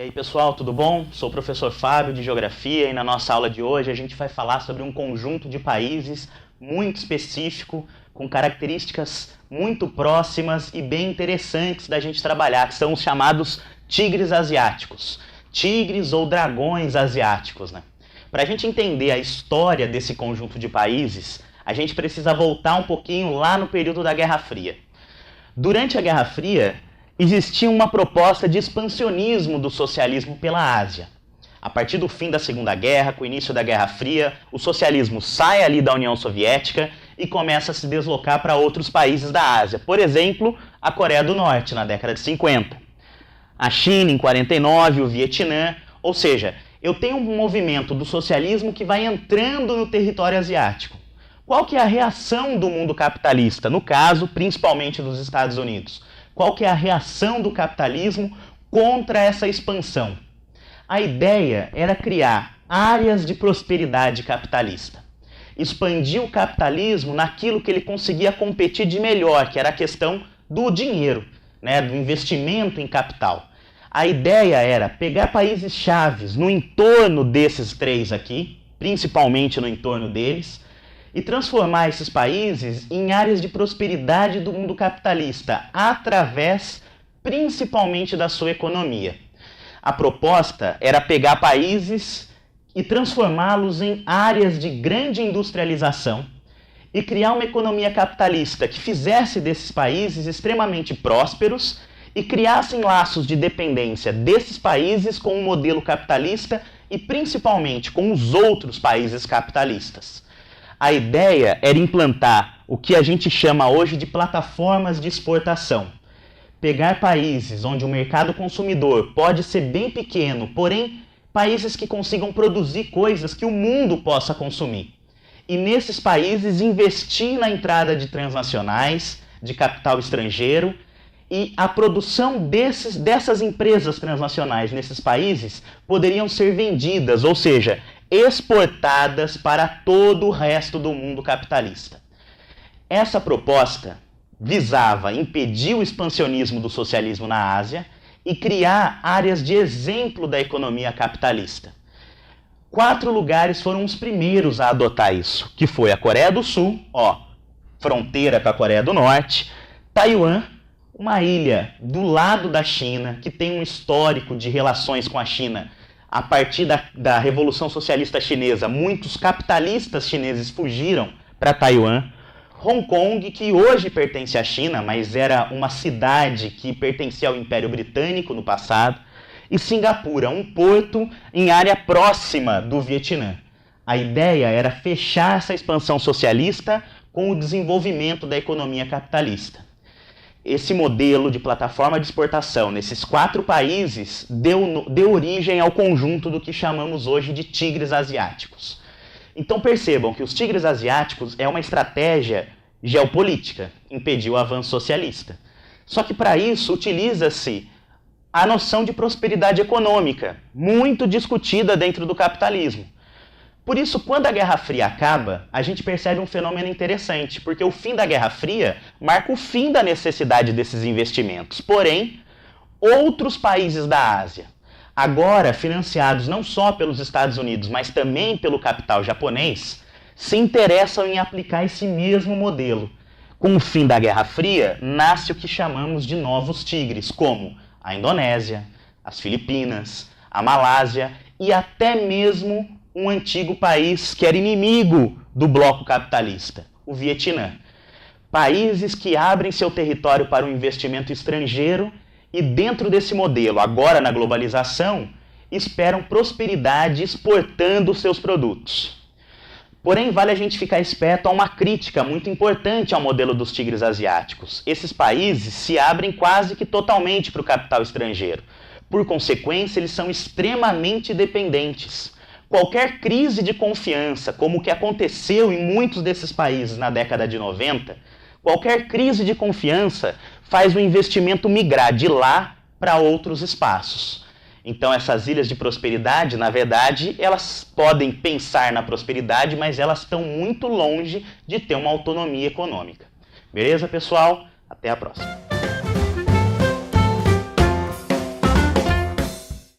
E aí pessoal, tudo bom? Sou o professor Fábio de Geografia e na nossa aula de hoje a gente vai falar sobre um conjunto de países muito específico, com características muito próximas e bem interessantes da gente trabalhar, que são os chamados tigres asiáticos. Tigres ou dragões asiáticos, né? Para a gente entender a história desse conjunto de países, a gente precisa voltar um pouquinho lá no período da Guerra Fria. Durante a Guerra Fria, existia uma proposta de expansionismo do socialismo pela Ásia. A partir do fim da Segunda Guerra, com o início da Guerra Fria, o socialismo sai ali da União Soviética e começa a se deslocar para outros países da Ásia. Por exemplo, a Coreia do Norte, na década de 50. A China, em 49, o Vietnã. Ou seja, eu tenho um movimento do socialismo que vai entrando no território asiático. Qual que é a reação do mundo capitalista? No caso, principalmente dos Estados Unidos. Qual que é a reação do capitalismo contra essa expansão? A ideia era criar áreas de prosperidade capitalista. Expandir o capitalismo naquilo que ele conseguia competir de melhor, que era a questão do dinheiro, né, do investimento em capital. A ideia era pegar países chaves no entorno desses três aqui, principalmente no entorno deles, e transformar esses países em áreas de prosperidade do mundo capitalista, através principalmente da sua economia. A proposta era pegar países e transformá-los em áreas de grande industrialização e criar uma economia capitalista que fizesse desses países extremamente prósperos e criassem laços de dependência desses países com o modelo capitalista e principalmente com os outros países capitalistas. A ideia era implantar o que a gente chama hoje de plataformas de exportação. Pegar países onde o mercado consumidor pode ser bem pequeno, porém países que consigam produzir coisas que o mundo possa consumir. E nesses países investir na entrada de transnacionais, de capital estrangeiro, e a produção dessas empresas transnacionais nesses países poderiam ser vendidas, ou seja, exportadas para todo o resto do mundo capitalista. Essa proposta visava impedir o expansionismo do socialismo na Ásia e criar áreas de exemplo da economia capitalista. 4 lugares foram os primeiros a adotar isso, que foi a Coreia do Sul, fronteira com a Coreia do Norte, Taiwan, uma ilha do lado da China, que tem um histórico de relações com a China. A partir da Revolução Socialista Chinesa, muitos capitalistas chineses fugiram para Taiwan. Hong Kong, que hoje pertence à China, mas era uma cidade que pertencia ao Império Britânico no passado. E Singapura, um porto em área próxima do Vietnã. A ideia era fechar essa expansão socialista com o desenvolvimento da economia capitalista. Esse modelo de plataforma de exportação nesses 4 países deu origem ao conjunto do que chamamos hoje de tigres asiáticos. Então percebam que os tigres asiáticos é uma estratégia geopolítica, impedir o avanço socialista. Só que para isso utiliza-se a noção de prosperidade econômica, muito discutida dentro do capitalismo. Por isso, quando a Guerra Fria acaba, a gente percebe um fenômeno interessante, porque o fim da Guerra Fria marca o fim da necessidade desses investimentos. Porém, outros países da Ásia, agora financiados não só pelos Estados Unidos, mas também pelo capital japonês, se interessam em aplicar esse mesmo modelo. Com o fim da Guerra Fria, nasce o que chamamos de novos tigres, como a Indonésia, as Filipinas, a Malásia e até mesmo um antigo país que era inimigo do bloco capitalista, o Vietnã. Países que abrem seu território para o investimento estrangeiro e dentro desse modelo, agora na globalização, esperam prosperidade exportando seus produtos. Porém, vale a gente ficar esperto a uma crítica muito importante ao modelo dos tigres asiáticos. Esses países se abrem quase que totalmente para o capital estrangeiro. Por consequência, eles são extremamente dependentes. Qualquer crise de confiança, como o que aconteceu em muitos desses países na década de 90, qualquer crise de confiança faz o investimento migrar de lá para outros espaços. Então essas ilhas de prosperidade, na verdade, elas podem pensar na prosperidade, mas elas estão muito longe de ter uma autonomia econômica. Beleza, pessoal? Até a próxima.